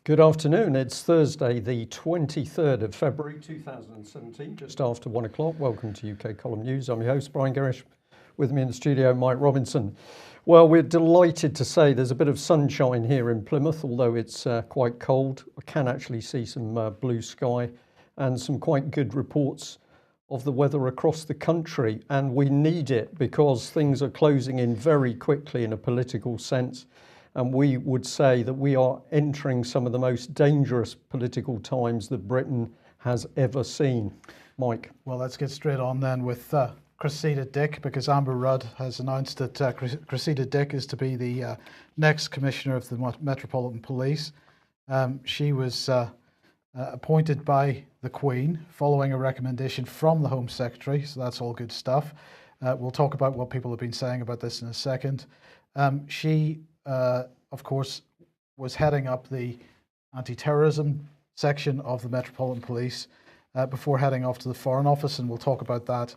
Good afternoon. It's Thursday, the 23rd of February 2017, just after 1 o'clock. Welcome to UK Column News. I'm your host, Brian Gerrish. With me in the studio, Mike Robinson. Well, we're delighted to say there's a bit of sunshine here in Plymouth, although it's quite cold. I can actually see some blue sky and some quite good reports of the weather across the country. And we need it because things are closing in very quickly in a political sense. And we would say that we are entering some of the most dangerous political times that Britain has ever seen. Mike. Well, let's get straight on then with Cressida Dick, because Amber Rudd has announced that Cressida Dick is to be the next Commissioner of the Metropolitan Police. She was appointed by the Queen following a recommendation from the Home Secretary, so that's all good stuff. We'll talk about what people have been saying about this in a second. She of course, was heading up the anti-terrorism section of the Metropolitan Police before heading off to the Foreign Office, and we'll talk about that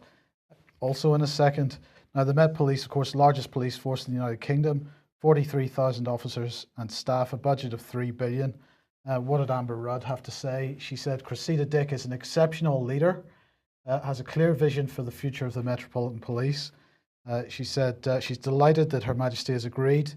also in a second. Now, the Met Police, of course, largest police force in the United Kingdom, 43,000 officers and staff, a budget of $3 billion. What did Amber Rudd have to say? She said, Cressida Dick is an exceptional leader, has a clear vision for the future of the Metropolitan Police. She said she's delighted that Her Majesty has agreed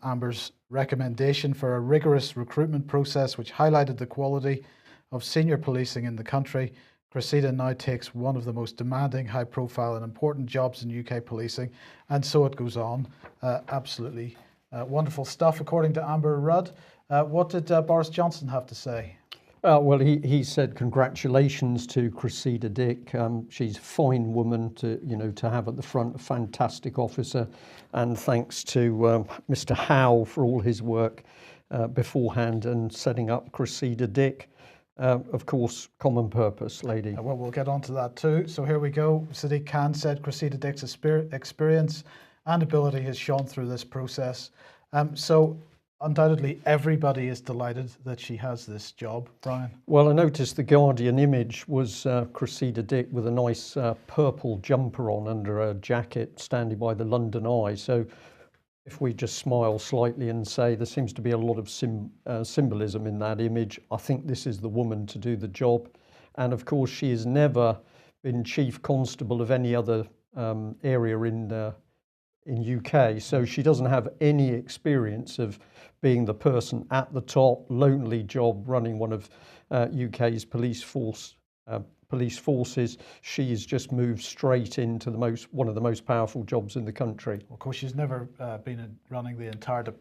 Amber's recommendation for a rigorous recruitment process which highlighted the quality of senior policing in the country. Cressida now takes one of the most demanding, high-profile and important jobs in UK policing, and so it goes on. Absolutely wonderful stuff, according to Amber Rudd. What did Boris Johnson have to say? Well, he said congratulations to Cressida Dick. She's a fine woman to have at the front, a fantastic officer, and thanks to Mr. Howe for all his work beforehand and setting up Cressida Dick. Of course, common purpose lady. Well, we'll get on to that too. So here we go. Sadiq Khan said Cressida Dick's experience and ability has shone through this process. So undoubtedly, everybody is delighted that she has this job, Brian. Well, I noticed the Guardian image was Cressida Dick with a nice purple jumper on under a jacket standing by the London Eye. So if we just smile slightly and say there seems to be a lot of symbolism in that image, I think this is the woman to do the job. And of course, she has never been Chief Constable of any other area in UK, so she doesn't have any experience of being the person at the top, lonely job running one of UK's police forces. She's just moved straight into one of the most powerful jobs in the country. Of course, she's never been running the entire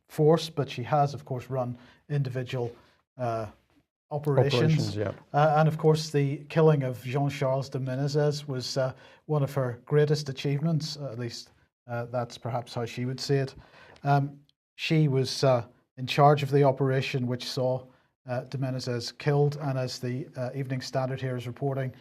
force, but she has, of course, run individual operations. Yeah. And of course, the killing of Jean-Charles de Menezes was one of her greatest achievements, at least. That's perhaps how she would see it. She was in charge of the operation which saw de Menezes killed, and as the Evening Standard here is reporting,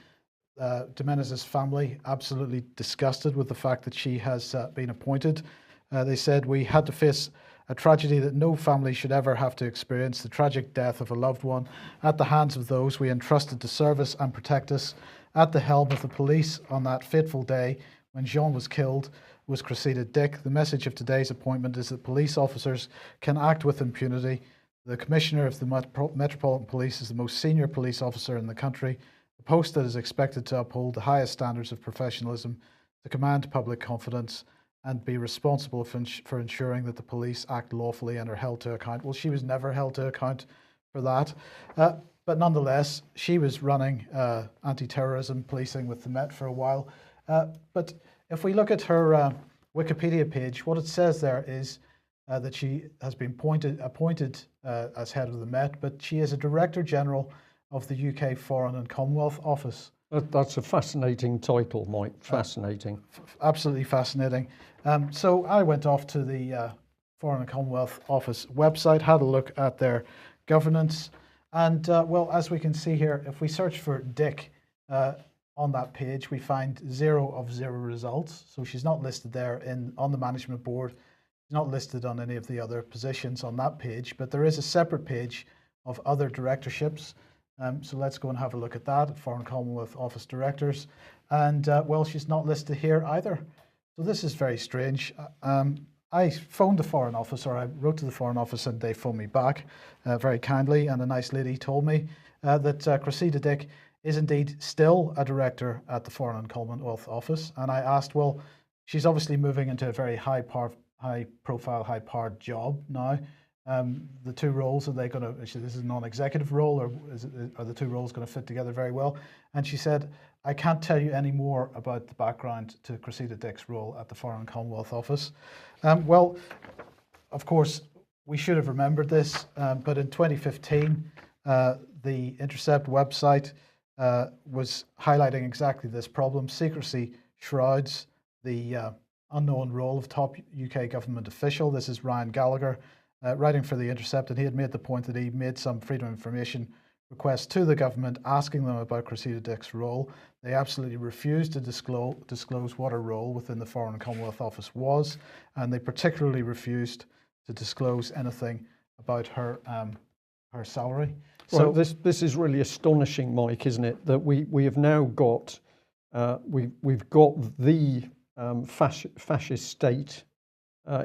de Menezes' family absolutely disgusted with the fact that she has been appointed. They said, we had to face a tragedy that no family should ever have to experience, the tragic death of a loved one at the hands of those we entrusted to serve us and protect us. At the helm of the police on that fateful day when Jean was killed was Cressida Dick. The message of today's appointment is that police officers can act with impunity. The Commissioner of the Metropolitan Police is the most senior police officer in the country, a post that is expected to uphold the highest standards of professionalism, to command public confidence, and be responsible for ensuring that the police act lawfully and are held to account. Well, she was never held to account for that. But nonetheless, she was running anti-terrorism policing with the Met for a while. But if we look at her Wikipedia page, what it says there is that she has been appointed as head of the Met, but she is a Director General of the UK Foreign and Commonwealth Office. That's a fascinating title, Mike. Fascinating. Absolutely fascinating. So I went off to the Foreign and Commonwealth Office website, had a look at their governance, and well, as we can see here, if we search for Dick on that page, we find 0 of 0 results. So she's not listed there on the management board. She's not listed on any of the other positions on that page, but there is a separate page of other directorships. So let's go and have a look at that, Foreign Commonwealth Office Directors. And well, she's not listed here either. So this is very strange. I phoned the Foreign Office, or I wrote to the Foreign Office, and they phoned me back very kindly. And a nice lady told me that Cressida Dick is indeed still a director at the Foreign and Commonwealth Office. And I asked, well, she's obviously moving into a very high-profile, high-powered job now. The two roles, are they going to? This is a non-executive role, or are the two roles going to fit together very well? And she said, I can't tell you any more about the background to Cressida Dick's role at the Foreign and Commonwealth Office. Well, of course, we should have remembered this, but in 2015, the Intercept website was highlighting exactly this problem. Secrecy shrouds the unknown role of top UK government official. This is Ryan Gallagher writing for the Intercept, and he had made the point that he made some Freedom of Information requests to the government asking them about Cressida Dick's role. They absolutely refused to disclose what her role within the Foreign and Commonwealth Office was, and they particularly refused to disclose anything about her her salary. So this is really astonishing, Mike, isn't it? That we have now got we've got the fascist state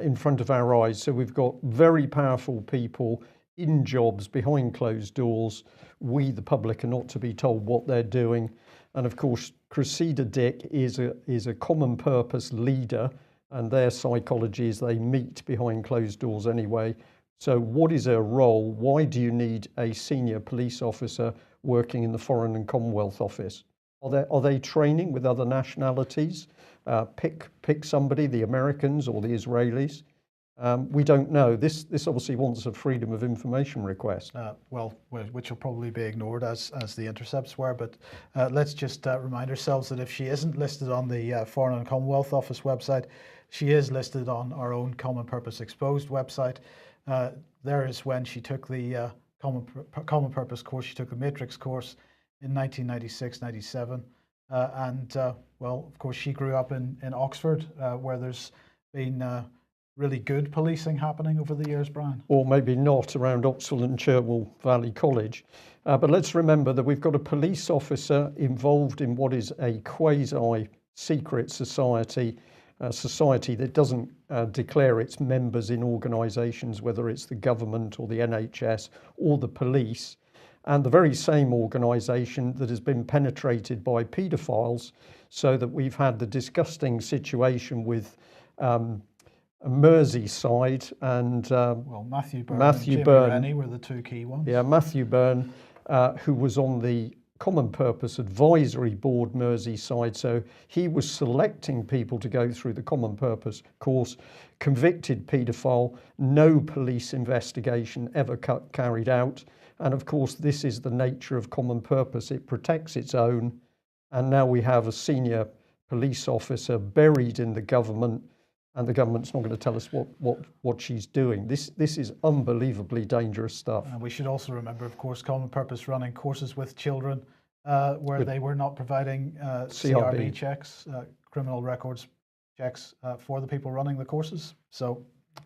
in front of our eyes. So we've got very powerful people in jobs behind closed doors. We, the public, are not to be told what they're doing. And of course, Cressida Dick is a common purpose leader, and their psychology is they meet behind closed doors anyway. So what is her role? Why do you need a senior police officer working in the Foreign and Commonwealth Office? Are they training with other nationalities? Pick somebody, the Americans or the Israelis. We don't know. This obviously wants a Freedom of Information request. Which will probably be ignored as the Intercepts were. But let's just remind ourselves that if she isn't listed on the Foreign and Commonwealth Office website, she is listed on our own Common Purpose Exposed website. There is when she took the Common Purpose course. She took the Matrix course in 1996-97. Well, of course, she grew up in Oxford, where there's been really good policing happening over the years, Brian. Or maybe not around Oxford and Cherwell Valley College. But let's remember that we've got a police officer involved in what is a quasi-secret society, a society that doesn't declare its members in organisations, whether it's the government or the NHS or the police, and the very same organisation that has been penetrated by paedophiles, so that we've had the disgusting situation with Merseyside and Matthew Byrne and Jimmy Rennie were the two key ones. Yeah, Matthew Byrne, who was on the Common Purpose Advisory Board Merseyside, so he was selecting people to go through the Common Purpose course. Convicted paedophile, no police investigation ever carried out, and of course this is the nature of Common Purpose. It protects its own, and now we have a senior police officer buried in the government, and the government's not going to tell us what she's doing. This is unbelievably dangerous stuff. And we should also remember, of course, Common Purpose running courses with children where they were not providing CRB checks, criminal records checks for the people running the courses. So,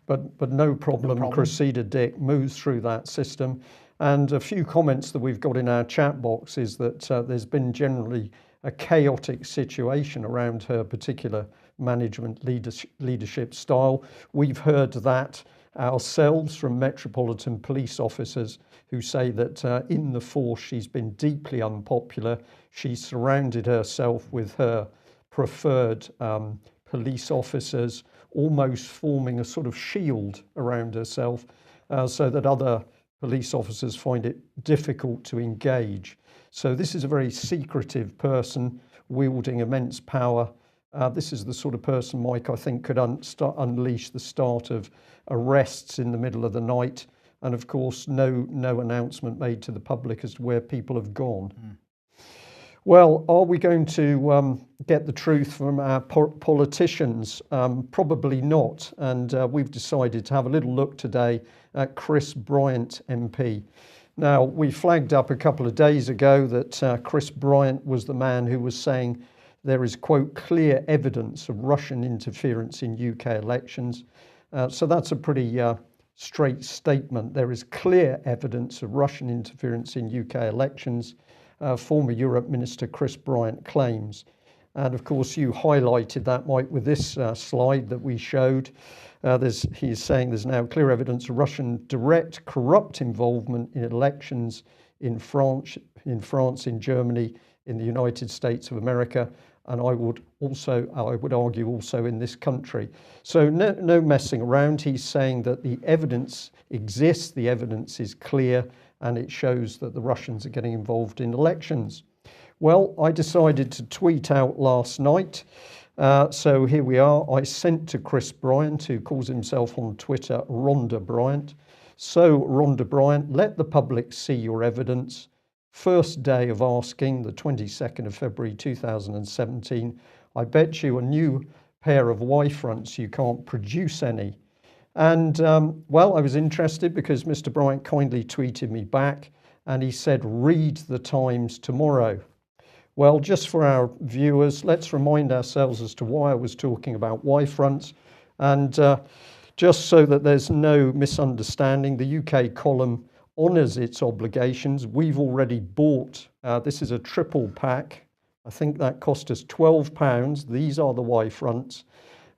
but no problem. Cressida Dick moves through that system. And a few comments that we've got in our chat box is that there's been generally a chaotic situation around her particular management leadership style. We've heard that ourselves from Metropolitan Police officers who say that in the force she's been deeply unpopular. She's surrounded herself with her preferred police officers, almost forming a sort of shield around herself, so that other police officers find it difficult to engage. So this is a very secretive person wielding immense power. This is the sort of person, Mike, I think could unleash the start of arrests in the middle of the night, and of course no announcement made to the public as to where people have gone. Well, are we going to get the truth from our politicians? Probably not, and we've decided to have a little look today at Chris Bryant MP. Now, we flagged up a couple of days ago that Chris Bryant was the man who was saying there is, quote, clear evidence of Russian interference in UK elections. So that's a pretty straight statement. There is clear evidence of Russian interference in UK elections, former Europe Minister Chris Bryant claims. And of course, you highlighted that, Mike, with this slide that we showed. He's saying there's now clear evidence of Russian direct corrupt involvement in elections in France, in Germany, in the United States of America, and I would argue also in this country. So no messing around. He's saying that the evidence exists, the evidence is clear, and it shows that the Russians are getting involved in elections. Well, I decided to tweet out last night. So here we are. I sent to Chris Bryant, who calls himself on Twitter Rhonda Bryant. So Rhonda Bryant, let the public see your evidence. First day of asking, the 22nd of February 2017. I bet you a new pair of Y-fronts you can't produce any. And well, I was interested because Mr. Bryant kindly tweeted me back and he said, read the Times tomorrow. Well, just for our viewers, let's remind ourselves as to why I was talking about Y-fronts. And just so that there's no misunderstanding, the UK column honours its obligations. We've already bought, this is a triple pack. I think that cost us £12. These are the Y-fronts.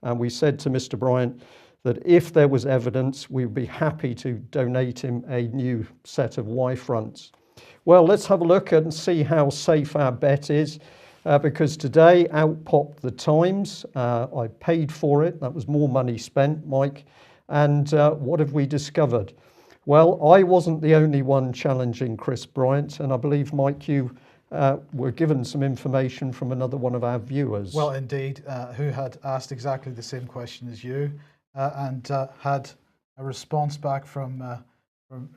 And we said to Mr. Bryant that if there was evidence, we'd be happy to donate him a new set of Y-fronts. Well, let's have a look and see how safe our bet is, because today out popped the Times. I paid for it. That was more money spent, Mike. And what have we discovered? Well, I wasn't the only one challenging Chris Bryant, and I believe, Mike, you were given some information from another one of our viewers. Well, indeed, who had asked exactly the same question as you, and had a response back from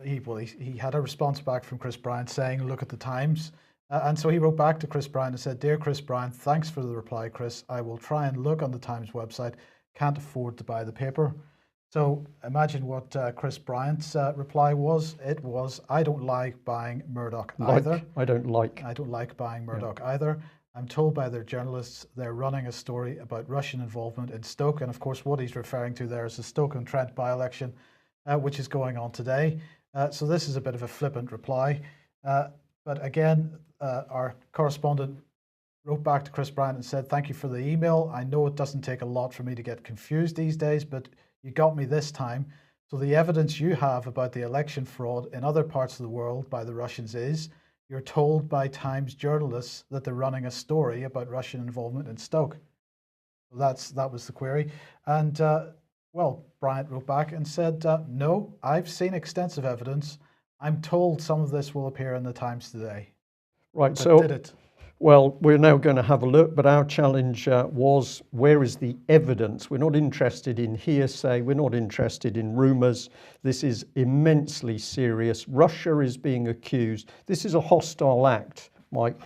he had a response back from Chris Bryant saying, look at the Times. And so he wrote back to Chris Bryant and said, dear Chris Bryant, thanks for the reply, Chris. I will try and look on the Times website. Can't afford to buy the paper. So imagine what Chris Bryant's reply was. It was, I don't like buying Murdoch either. I don't like buying Murdoch either. I'm told by their journalists they're running a story about Russian involvement in Stoke. And of course, what he's referring to there is the Stoke-on-Trent by-election, which is going on today. So this is a bit of a flippant reply. But again, our correspondent wrote back to Chris Bryant and said, thank you for the email. I know it doesn't take a lot for me to get confused these days, but you got me this time. So the evidence you have about the election fraud in other parts of the world by the Russians is you're told by Times journalists that they're running a story about Russian involvement in Stoke. So that was the query. And well, Bryant wrote back and said, no, I've seen extensive evidence. I'm told some of this will appear in the Times today. Right, but so did it? Well, we're now going to have a look, but our challenge was, where is the evidence? We're not interested in hearsay. We're not interested in rumours. This is immensely serious. Russia is being accused. This is a hostile act, Mike,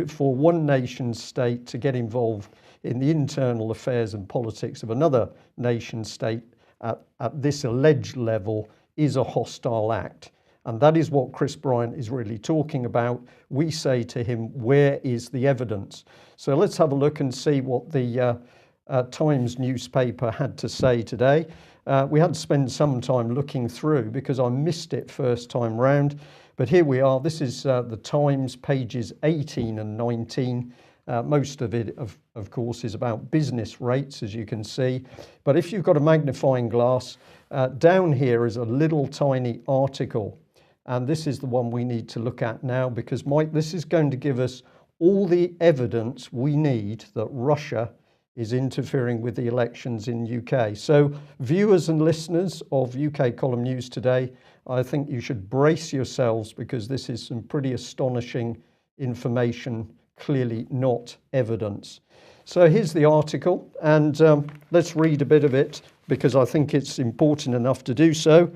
for one nation state to get involved in the internal affairs and politics of another nation state at this alleged level is a hostile act. And that is what Chris Bryant is really talking about. We say to him, where is the evidence? So let's have a look and see what the Times newspaper had to say today. We had to spend some time looking through because I missed it first time round. But here we are. This is the Times, pages 18 and 19. Most of it, of course, is about business rates, as you can see. But if you've got a magnifying glass, down here is a little tiny article. And this is the one we need to look at now because, Mike, this is going to give us all the evidence we need that Russia is interfering with the elections in UK. So viewers and listeners of UK Column News today, I think you should brace yourselves because this is some pretty astonishing information, clearly not evidence. So here's the article, and let's read a bit of it because I think it's important enough to do so.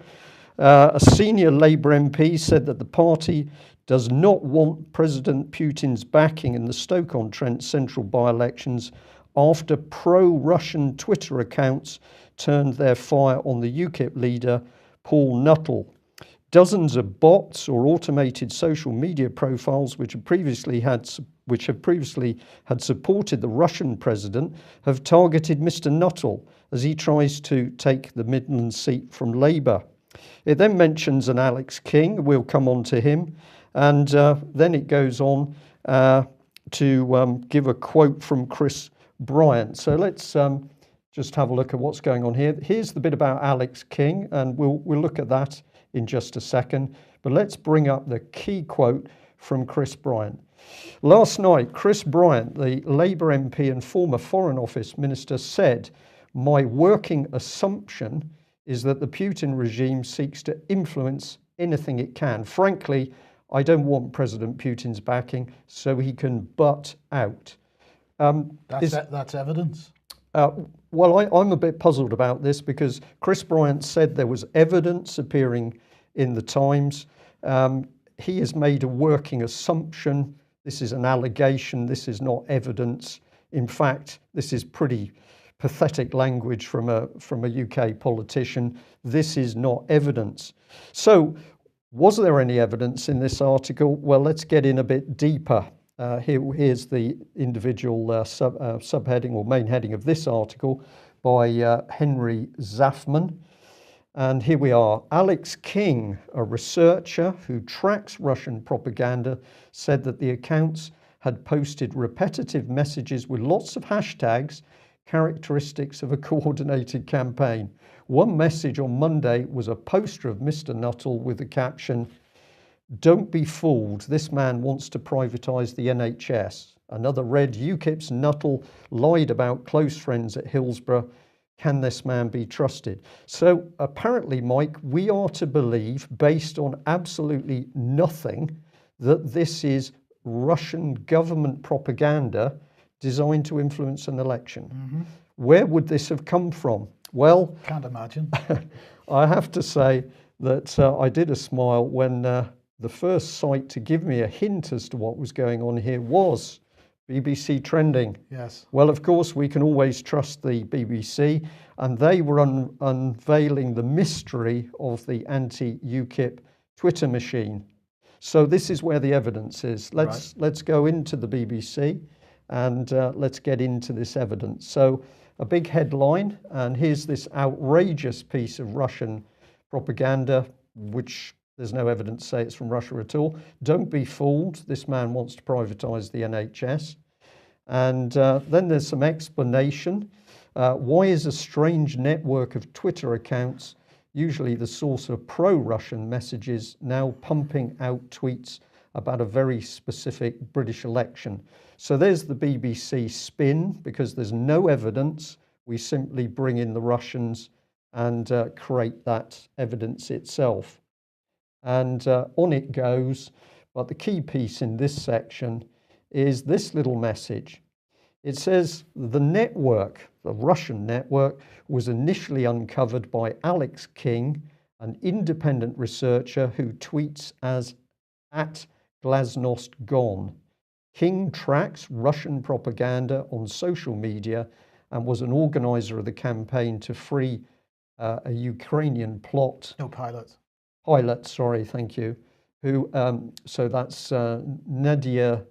A senior Labour MP said that the party does not want President Putin's backing in the Stoke-on-Trent central by-elections after pro-Russian Twitter accounts turned their fire on the UKIP leader Paul Nuttall. Dozens of bots or automated social media profiles which have previously had supported the Russian president have targeted Mr. Nuttall as he tries to take the Midlands seat from Labour. It then mentions an Alex King, we'll come on to him, and then it goes on to give a quote from Chris Bryant. So let's just have a look at what's going on here. Here's the bit about Alex King, and we'll look at that in just a second. But let's bring up the key quote from Chris Bryant. Last night, Chris Bryant, the Labour MP and former Foreign Office Minister, said, "My working assumption is that the Putin regime seeks to influence anything it can. Frankly, I don't want President Putin's backing, so he can butt out." That's evidence. Well, I'm a bit puzzled about this because Chris Bryant said there was evidence appearing in the Times. He has made a working assumption. This is an allegation. This is not evidence. In fact, this is pretty pathetic language from a UK politician. This is not evidence. So, was there any evidence in this article? Well, let's get in a bit deeper. Here's the individual subheading or main heading of this article by Henry Zafman. And here we are. Alex King, a researcher who tracks Russian propaganda, said that the accounts had posted repetitive messages with lots of hashtags, characteristics of a coordinated campaign. One message on Monday was a poster of Mr. Nuttall with the caption, "Don't be fooled, this man wants to privatise the NHS." Another read, "UKIP's Nuttall lied about close friends at Hillsborough. Can this man be trusted?" So apparently, Mike, we are to believe, based on absolutely nothing, that this is Russian government propaganda designed to influence an election. Mm-hmm. Where would this have come from? Well, can't imagine. I have to say that I did a smile when the first site to give me a hint as to what was going on here was BBC Trending. Yes. Well, of course, we can always trust the BBC, and they were unveiling the mystery of the anti-UKIP Twitter machine. So this is where the evidence is. Let's go into the BBC and let's get into this evidence. So a big headline, and here's this outrageous piece of Russian propaganda, which there's no evidence to say it's from Russia at all. "Don't be fooled, this man wants to privatise the NHS." And then there's some explanation. Why is a strange network of Twitter accounts, usually the source of pro-Russian messages, now pumping out tweets about a very specific British election? So there's the BBC spin. Because there's no evidence, we simply bring in the Russians and create that evidence itself. And on it goes. But the key piece in this section is this little message. It says the network, the Russian network, was initially uncovered by Alex King, an independent researcher who tweets as @glasnost_gone. King tracks Russian propaganda on social media and was an organizer of the campaign to free a Ukrainian pilot, sorry, thank you, who, so that's Nadia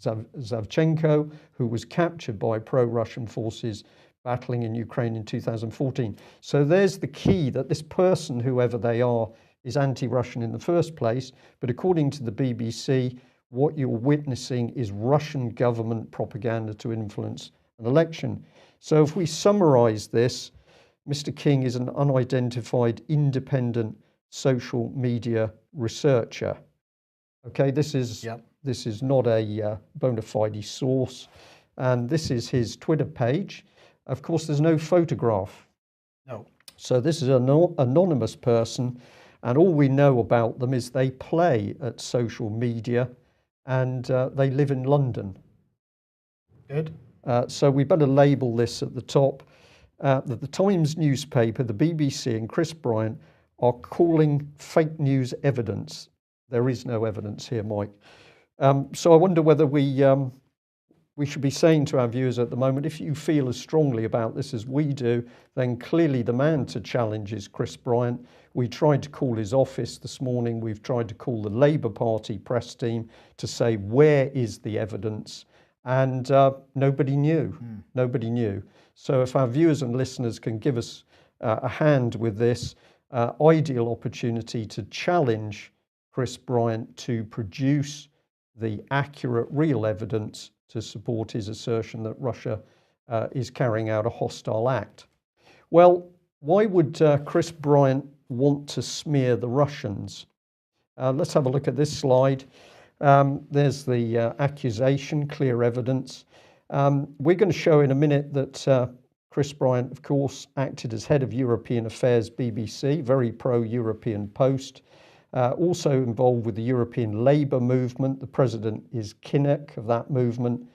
Savchenko, who was captured by pro-Russian forces battling in Ukraine in 2014. So there's the key, that this person, whoever they are, is anti-Russian in the first place. But according to the BBC, what you're witnessing is Russian government propaganda to influence an election. So if we summarize this, Mr. King is an unidentified independent social media researcher. Okay, this is not a bona fide source, and this is his Twitter page. Of course, there's no photograph. No. So this is an anonymous person, and all we know about them is they play at social media, and they live in London. Good. So we better label this at the top. That the Times newspaper, the BBC, and Chris Bryant are calling fake news evidence. There is no evidence here, Mike. So I wonder whether we should be saying to our viewers at the moment, if you feel as strongly about this as we do, then clearly the man to challenge is Chris Bryant. We tried to call his office this morning. We've tried to call the Labour Party press team to say, where is the evidence? And nobody knew. Nobody knew. So if our viewers and listeners can give us a hand with this, ideal opportunity to challenge Chris Bryant to produce the accurate, real evidence to support his assertion that Russia is carrying out a hostile act. Well, why would Chris Bryant want to smear the Russians? Let's have a look at this slide. There's the accusation, clear evidence. We're going to show in a minute that Chris Bryant, of course, acted as head of European Affairs, BBC, very pro-European post. Also involved with the European Labour movement. The president is Kinnock of that movement.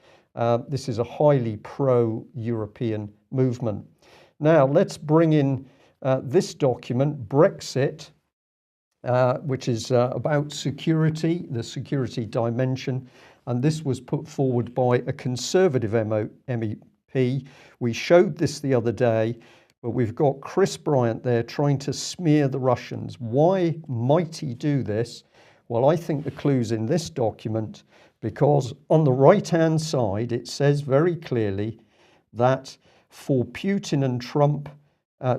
This is a highly pro-European movement. Now, let's bring in this document, Brexit, which is about security, the security dimension. And this was put forward by a Conservative MEP. We showed this the other day, but we've got Chris Bryant there trying to smear the Russians. Why might he do this? Well, I think the clue's in this document, because on the right-hand side, it says very clearly that for Putin and Trump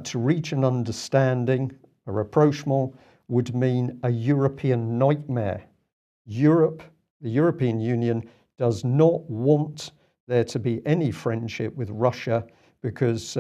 to reach an understanding, a rapprochement, would mean a European nightmare. Europe, the European Union, does not want there to be any friendship with Russia, because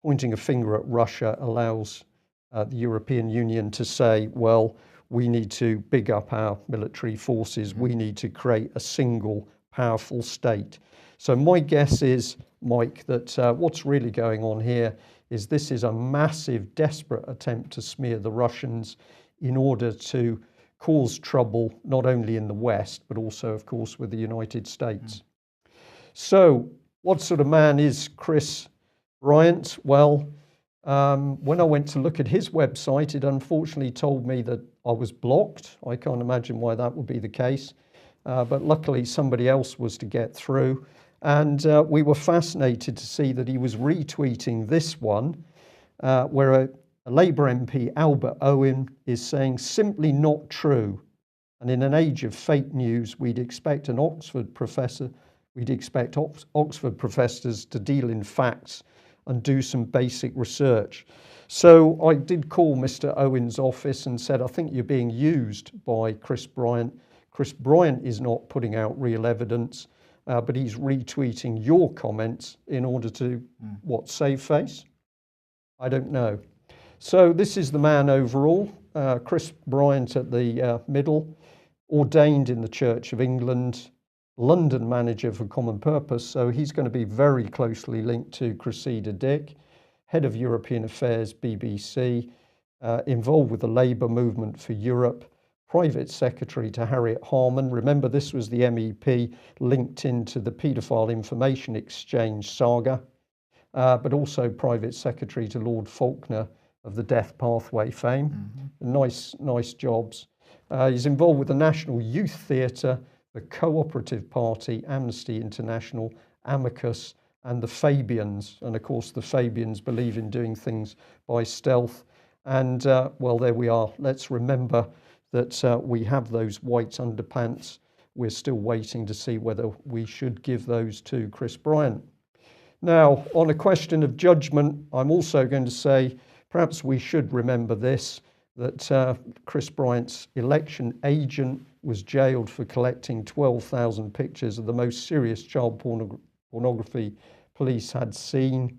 pointing a finger at Russia allows the European Union to say, well, we need to big up our military forces. We need to create a single powerful state. So my guess is, Mike, that what's really going on here is this is a massive, desperate attempt to smear the Russians in order to cause trouble, not only in the West, but also, of course, with the United States. So what sort of man is Chris Bryant? Well, when I went to look at his website, it unfortunately told me that I was blocked. I can't imagine why that would be the case. But luckily somebody else was to get through. And we were fascinated to see that he was retweeting this one, where a Labour MP, Albert Owen, is saying, simply not true. And in an age of fake news, we'd expect Oxford professors to deal in facts and do some basic research. So I did call Mr. Owen's office and said, I think you're being used by Chris Bryant. Chris Bryant is not putting out real evidence, but he's retweeting your comments in order to, what, save face? I don't know. So this is the man overall, Chris Bryant at the middle, ordained in the Church of England, London manager for Common Purpose, so he's going to be very closely linked to Cressida Dick, head of European Affairs, BBC, involved with the Labour movement for Europe, private secretary to Harriet Harman. Remember, this was the MEP linked into the paedophile information exchange saga, but also private secretary to Lord Faulkner of the Death Pathway fame. Nice jobs. He's involved with the National Youth Theatre, the Cooperative Party, Amnesty International, Amicus, and the Fabians. And of course, the Fabians believe in doing things by stealth. And well, there we are. Let's remember that we have those white underpants. We're still waiting to see whether we should give those to Chris Bryant. Now, on a question of judgment, I'm also going to say perhaps we should remember this, that Chris Bryant's election agent was jailed for collecting 12,000 pictures of the most serious child pornography police had seen.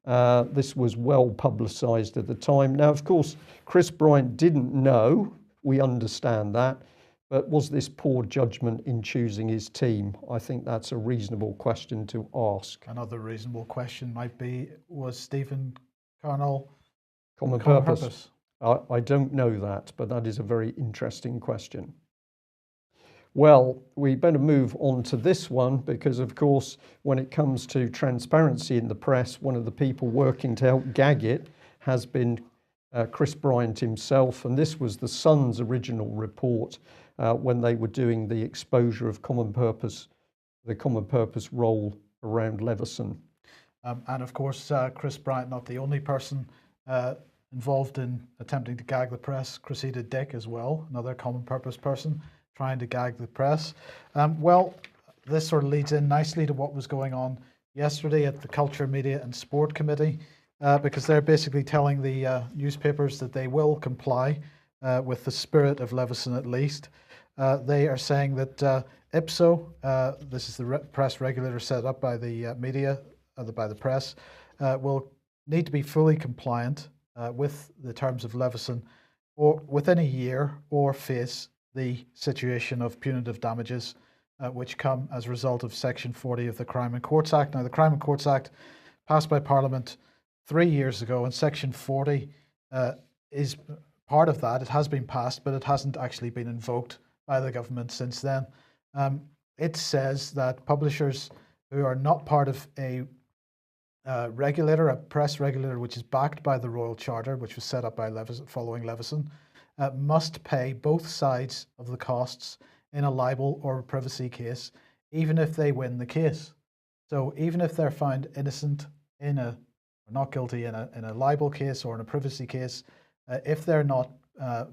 This was well publicised at the time. Now, of course, Chris Bryant didn't know, we understand that, but was this poor judgment in choosing his team? I think that's a reasonable question to ask. Another reasonable question might be, was Stephen Carnell Common Purpose? I don't know that, but that is a very interesting question. Well, we better move on to this one because, of course, when it comes to transparency in the press, one of the people working to help gag it has been Chris Bryant himself. And this was the Sun's original report when they were doing the exposure of the Common Purpose role around Leveson. And of course, Chris Bryant, not the only person involved in attempting to gag the press. Cressida Dick as well, another Common Purpose person trying to gag the press. Well, this sort of leads in nicely to what was going on yesterday at the Culture, Media and Sport Committee, because they're basically telling the newspapers that they will comply with the spirit of Leveson at least. They are saying that IPSO, this is the press regulator set up by the media, by the press, will need to be fully compliant with the terms of Leveson or within a year, or face the situation of punitive damages which come as a result of Section 40 of the Crime and Courts Act. Now, the Crime and Courts Act passed by Parliament 3 years ago, and Section 40 is part of that. It has been passed, but it hasn't actually been invoked by the government since then. It says that publishers who are not part of a regulator, a press regulator which is backed by the Royal Charter, which was set up by Leveson, following Leveson, must pay both sides of the costs in a libel or a privacy case, even if they win the case. So even if they're found innocent in a, or not guilty in a libel case or in a privacy case, if they're not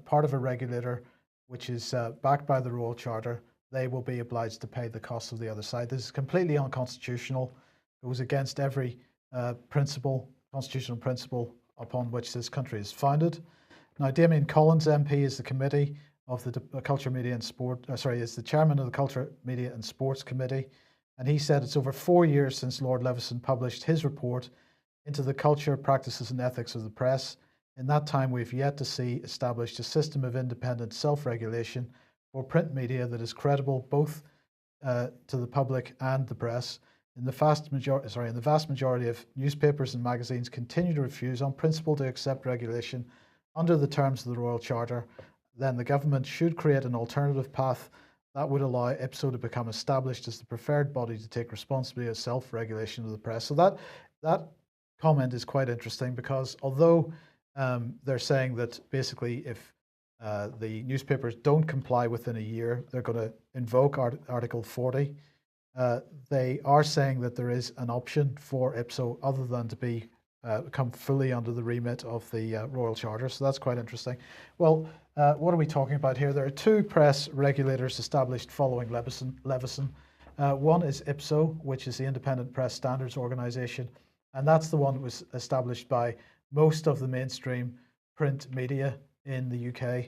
part of a regulator which is backed by the Royal Charter, they will be obliged to pay the costs of the other side. This is completely unconstitutional. It goes against every constitutional principle upon which this country is founded. Now, Damien Collins MP is the committee of the Culture, Media and Sport, is the chairman of the Culture, Media and Sports Committee, and he said it's over 4 years since Lord Leveson published his report into the culture, practices and ethics of the press. In that time, we've yet to see established a system of independent self-regulation for print media that is credible both to the public and the press. In the vast majority of newspapers and magazines continue to refuse on principle to accept regulation under the terms of the Royal Charter, then the government should create an alternative path that would allow IPSO to become established as the preferred body to take responsibility of self-regulation of the press. So that comment is quite interesting, because although they're saying that basically if the newspapers don't comply within a year, they're going to invoke Article 40, they are saying that there is an option for IPSO other than to come fully under the remit of the Royal Charter. So that's quite interesting. Well, what are we talking about here? There are two press regulators established following Leveson. One is IPSO, which is the Independent Press Standards Organisation, and that's the one that was established by most of the mainstream print media in the UK.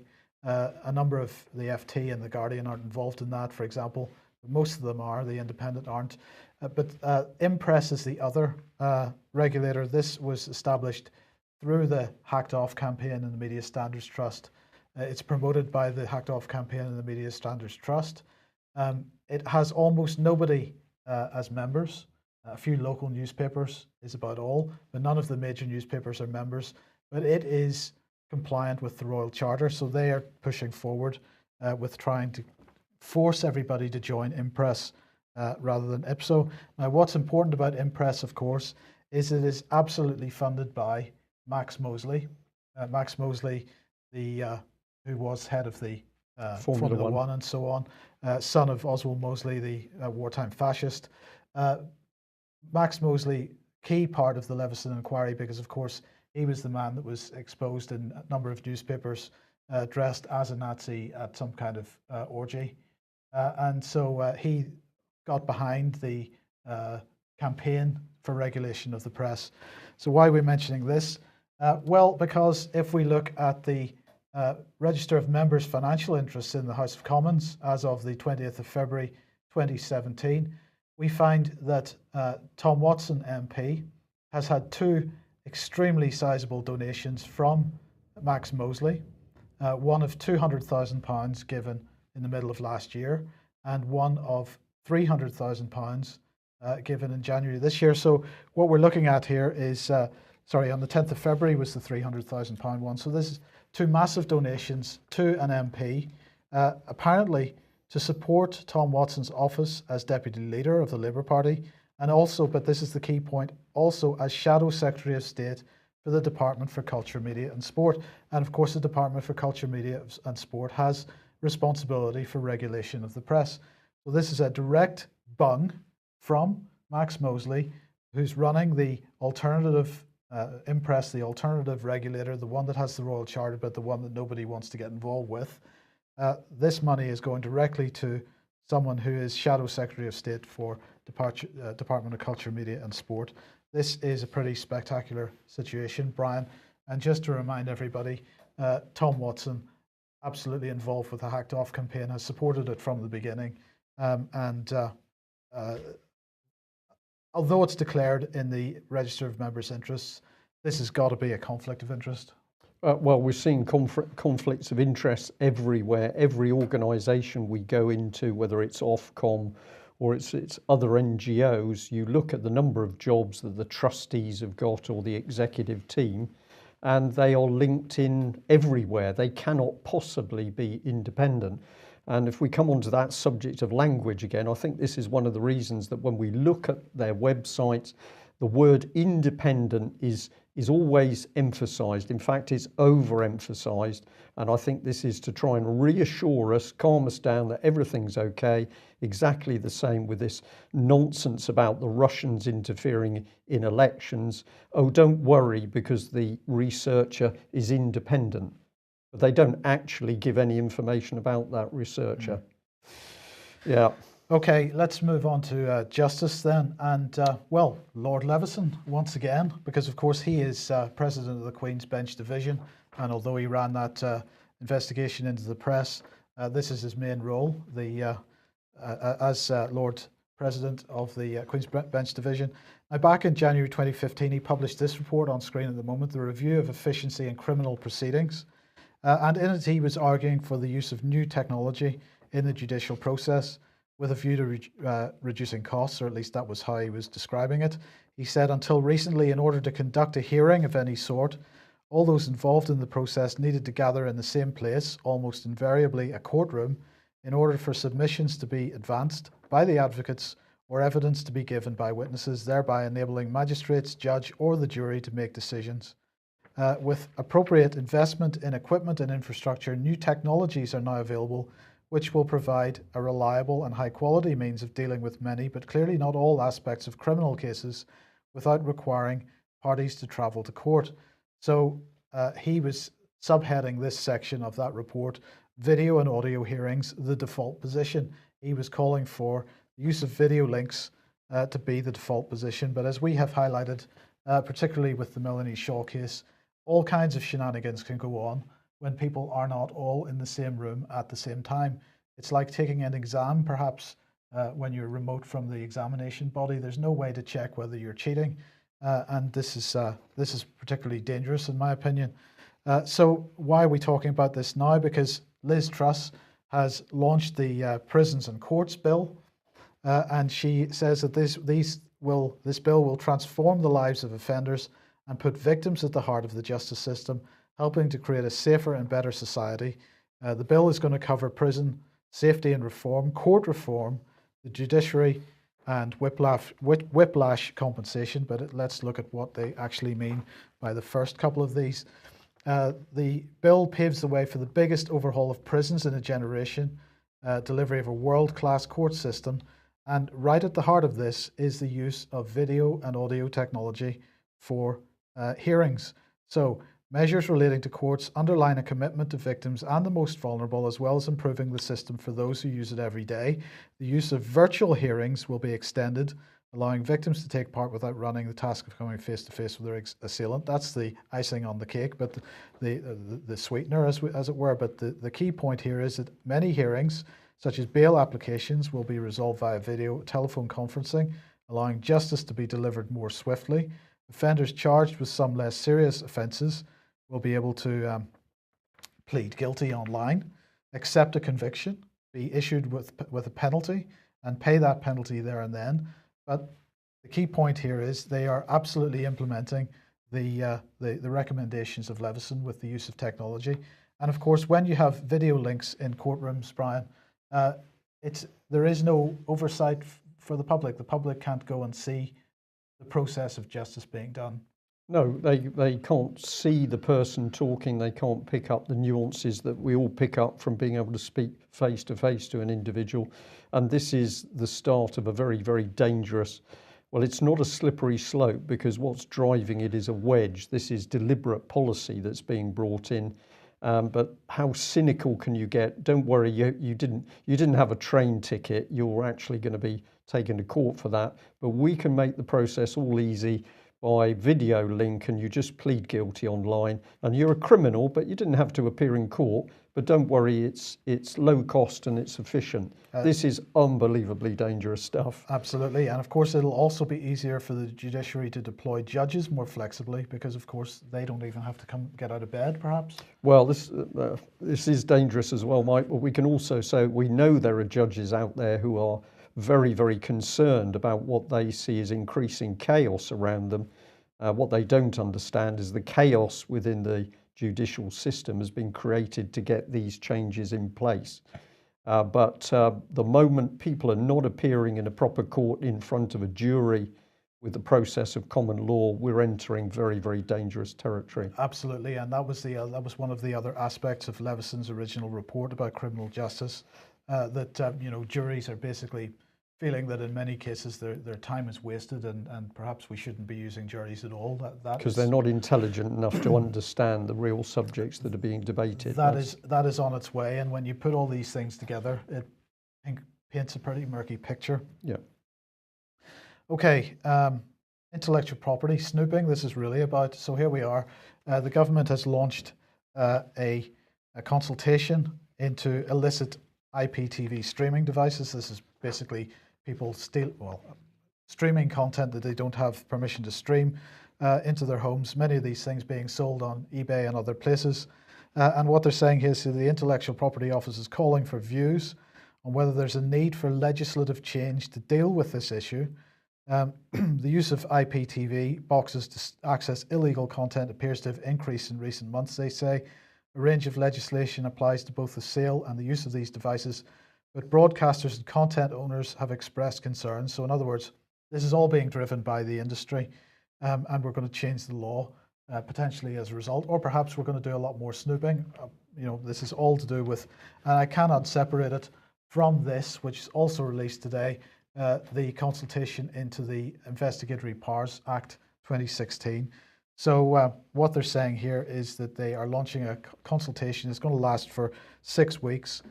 A number of the FT and the Guardian aren't involved in that, for example. Most of them are, the Independent aren't. But Impress is the other regulator. This was established through the Hacked Off campaign and the Media Standards Trust. It's promoted by the Hacked Off campaign and the Media Standards Trust. It has almost nobody as members. A few local newspapers is about all, but none of the major newspapers are members. But it is compliant with the Royal Charter, so they are pushing forward with trying to force everybody to join Impress rather than IPSO. Now, what's important about Impress, of course, is it is absolutely funded by Max Mosley. Max Mosley, who was head of the Formula One and so on, son of Oswald Mosley, the wartime fascist. Max Mosley, key part of the Leveson inquiry, because of course he was the man that was exposed in a number of newspapers dressed as a Nazi at some kind of orgy. And so he got behind the campaign for regulation of the press. So why are we mentioning this? Well, because if we look at the Register of Members' financial interests in the House of Commons as of the 20th of February 2017, we find that Tom Watson MP has had two extremely sizable donations from Max Mosley, one of £200,000 given in the middle of last year, and one of £300,000 given in January this year. So what we're looking at here is, on the 10th of February was the £300,000 one. So this is two massive donations to an MP, apparently to support Tom Watson's office as Deputy Leader of the Labour Party, and also, but this is the key point, also as Shadow Secretary of State for the Department for Culture, Media and Sport. And of course, the Department for Culture, Media and Sport has responsibility for regulation of the press. So this is a direct bung from Max Mosley, who's running the alternative Impress, the alternative regulator, the one that has the Royal Charter, but the one that nobody wants to get involved with. This money is going directly to someone who is Shadow Secretary of State for Department of Culture, Media and Sport. This is a pretty spectacular situation, Brian. And just to remind everybody, Tom Watson absolutely involved with the Hacked Off campaign, has supported it from the beginning. And although it's declared in the Register of Members' Interests, this has got to be a conflict of interest. Well, we're seeing conflicts of interest everywhere. Every organisation we go into, whether it's Ofcom or it's other NGOs, you look at the number of jobs that the trustees have got or the executive team, and they are linked in everywhere. They cannot possibly be independent. And if we come on to that subject of language again, I think this is one of the reasons that when we look at their websites, the word independent is always emphasised. In fact, it's overemphasised. And I think this is to try and reassure us, calm us down that everything's okay. Exactly the same with this nonsense about the Russians interfering in elections. Oh, don't worry because the researcher is independent. But they don't actually give any information about that researcher. Yeah. Okay, let's move on to justice then. And well, Lord Leveson, once again, because of course he is president of the Queen's Bench Division. And although he ran that investigation into the press, this is his main role, as Lord President of the Queen's Bench Division. Now, back in January 2015, he published this report on screen at the moment, the Review of Efficiency in Criminal Proceedings. And in it, he was arguing for the use of new technology in the judicial process with a view to reducing costs, or at least that was how he was describing it. He said, until recently, in order to conduct a hearing of any sort, all those involved in the process needed to gather in the same place, almost invariably a courtroom, in order for submissions to be advanced by the advocates or evidence to be given by witnesses, thereby enabling magistrates, judge, or the jury to make decisions. With appropriate investment in equipment and infrastructure, new technologies are now available which will provide a reliable and high quality means of dealing with many, but clearly not all aspects of criminal cases without requiring parties to travel to court. So he was subheading this section of that report, video and audio hearings, the default position. He was calling for the use of video links to be the default position. But as we have highlighted, particularly with the Melanie Shaw case, all kinds of shenanigans can go on when people are not all in the same room at the same time. It's like taking an exam, perhaps when you're remote from the examination body. There's no way to check whether you're cheating, and this is particularly dangerous in my opinion. So why are we talking about this now? Because Liz Truss has launched the Prisons and Courts Bill, and she says that this bill will transform the lives of offenders and put victims at the heart of the justice system, helping to create a safer and better society. The bill is going to cover prison safety and reform, court reform, the judiciary, and whiplash compensation. But let's look at what they actually mean by the first couple of these. The bill paves the way for the biggest overhaul of prisons in a generation, delivery of a world-class court system, and right at the heart of this is the use of video and audio technology for hearings. So measures relating to courts underline a commitment to victims and the most vulnerable, as well as improving the system for those who use it every day. The use of virtual hearings will be extended, allowing victims to take part without running the task of coming face to face with their assailant. That's the icing on the cake, but the sweetener, as it were. But the key point here is that many hearings, such as bail applications, will be resolved via video telephone conferencing, allowing justice to be delivered more swiftly. Offenders charged with some less serious offences will be able to plead guilty online, accept a conviction, be issued with a penalty, and pay that penalty there and then. But the key point here is they are absolutely implementing the recommendations of Leveson with the use of technology. And of course, when you have video links in courtrooms, Brian, there is no oversight for the public. The public can't go and see the process of justice being done. No, they can't see the person talking. They can't pick up the nuances that we all pick up from being able to speak face to face to an individual. And this is the start of a very, very dangerous, well, it's not a slippery slope, because what's driving it is a wedge. This is deliberate policy that's being brought in. But how cynical can you get? Don't worry, you didn't have a train ticket. You're actually going to be taken to court for that. But we can make the process all easy. by video link, and you just plead guilty online, and you're a criminal, but you didn't have to appear in court. But don't worry, it's low cost and it's efficient. This is unbelievably dangerous stuff. Absolutely, and of course it'll also be easier for the judiciary to deploy judges more flexibly, because of course they don't even have to come get out of bed, perhaps. Well, this is dangerous as well, Mike, but we can also say we know there are judges out there who are very, very concerned about what they see as increasing chaos around them. What they don't understand is the chaos within the judicial system has been created to get these changes in place. But the moment people are not appearing in a proper court in front of a jury with the process of common law, we're entering very, very dangerous territory. Absolutely, and that was one of the other aspects of Leveson's original report about criminal justice, that juries are basically feeling that in many cases their time is wasted, and perhaps we shouldn't be using juries at all. Because they're not intelligent enough to understand the real subjects that are being debated. That is on its way, and when you put all these things together, it paints a pretty murky picture. Yeah. Okay, intellectual property, snooping, this is really about. So here we are. The government has launched a consultation into illicit IPTV streaming devices. This is basically people streaming content that they don't have permission to stream into their homes, many of these things being sold on eBay and other places. And what they're saying here is the Intellectual Property Office is calling for views on whether there's a need for legislative change to deal with this issue. The use of IPTV boxes to access illegal content appears to have increased in recent months, they say. A range of legislation applies to both the sale and the use of these devices, but broadcasters and content owners have expressed concerns. So in other words, this is all being driven by the industry, and we're going to change the law potentially as a result, or perhaps we're going to do a lot more snooping. This is all to do with, and I cannot separate it from this, which is also released today, the consultation into the Investigatory Powers Act 2016. So what they're saying here is that they are launching a consultation. It's going to last for 6 weeks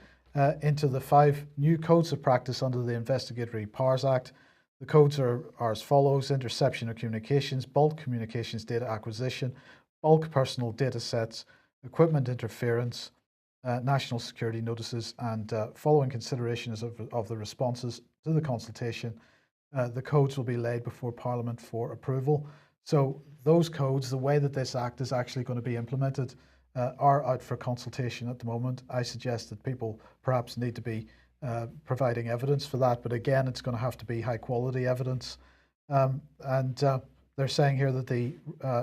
into the 5 new codes of practice under the Investigatory Powers Act. The codes are as follows: interception of communications, bulk communications data acquisition, bulk personal data sets, equipment interference, national security notices, and following considerations of the responses to the consultation, the codes will be laid before Parliament for approval. So those codes, the way that this act is actually going to be implemented, are out for consultation at the moment. I suggest that people perhaps need to be providing evidence for that, but again, it's going to have to be high quality evidence. They're saying here that the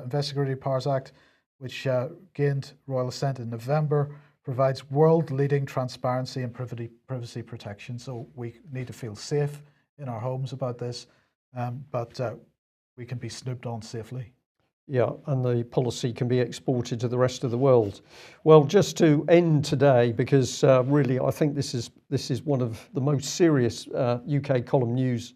Investigatory Powers Act, which gained royal assent in November, provides world-leading transparency and privacy protection. So we need to feel safe in our homes about this, but we can be snooped on safely. Yeah, and the policy can be exported to the rest of the world. Well, just to end today, because really I think this is one of the most serious UK column news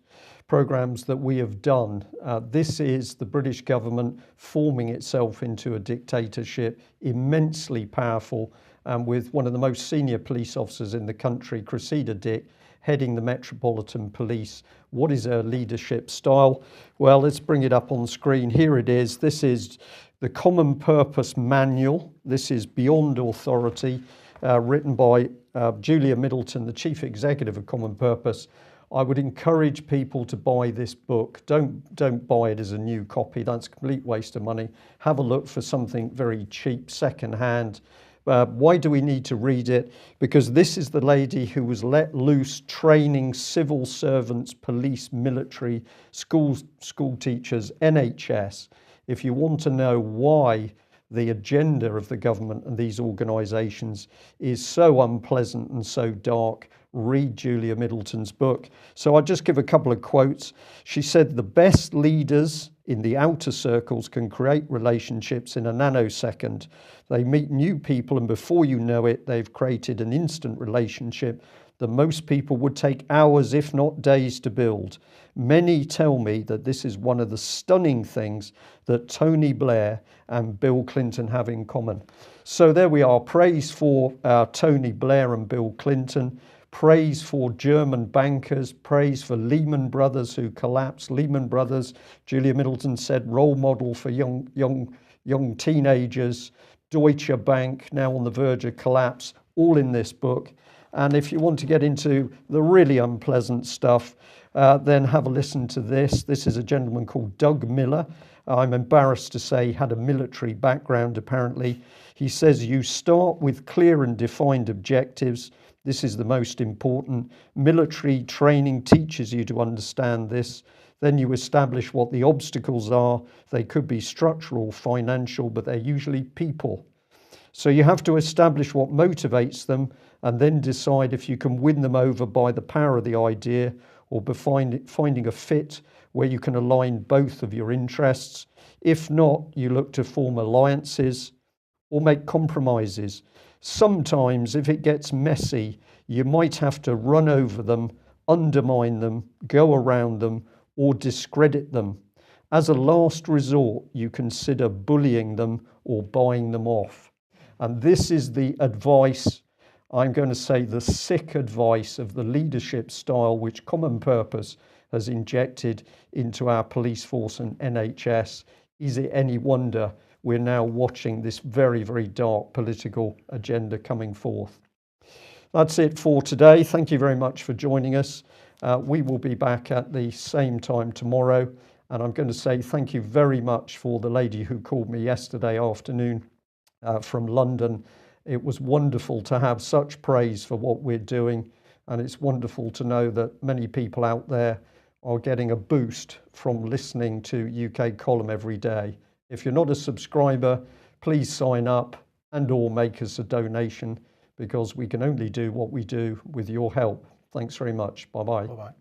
programmes that we have done. This is the British government forming itself into a dictatorship, immensely powerful, and with one of the most senior police officers in the country, Cressida heading the Metropolitan Police. What is her leadership style? Well, let's bring it up on screen. Here it is. This is the Common Purpose Manual. This is Beyond Authority, written by Julia Middleton, the Chief Executive of Common Purpose. I would encourage people to buy this book. Don't buy it as a new copy. That's a complete waste of money. Have a look for something very cheap, second-hand. Why do we need to read it? Because this is the lady who was let loose training civil servants, police, military, school teachers, NHS. If you want to know why the agenda of the government and these organisations is so unpleasant and so dark, read Julia Middleton's book. So I'll just give a couple of quotes. She said, "The best leaders in the outer circles can create relationships in a nanosecond. They meet new people, and before you know it, they've created an instant relationship that most people would take hours, if not days, to build. Many tell me that this is one of the stunning things that Tony Blair and Bill Clinton have in common." So there we are. Praise for Tony Blair and Bill Clinton. praise for German bankers, praise for Lehman Brothers who collapsed. Lehman Brothers, Julia Middleton said, role model for young teenagers. Deutsche Bank, now on the verge of collapse, all in this book. And if you want to get into the really unpleasant stuff, then have a listen to this. This is a gentleman called Doug Miller. I'm embarrassed to say he had a military background, apparently. He says you start with clear and defined objectives. This is the most important. Military training teaches you to understand this. Then you establish what the obstacles are. They could be structural, financial, but they're usually people. So you have to establish what motivates them and then decide if you can win them over by the power of the idea or by finding a fit where you can align both of your interests. If not, you look to form alliances or make compromises. Sometimes, if it gets messy, you might have to run over them, undermine them, go around them, or discredit them. As a last resort, you consider bullying them or buying them off. And this is the advice, I'm going to say the sick advice of the leadership style which Common Purpose has injected into our police force and NHS. Is it any wonder we're now watching this very, very dark political agenda coming forth? That's it for today. Thank you very much for joining us. We will be back at the same time tomorrow. And I'm going to say thank you very much for the lady who called me yesterday afternoon from London. It was wonderful to have such praise for what we're doing. And it's wonderful to know that many people out there are getting a boost from listening to UK Column every day. If you're not a subscriber, please sign up and or make us a donation, because we can only do what we do with your help. Thanks very much. Bye-bye. Bye-bye.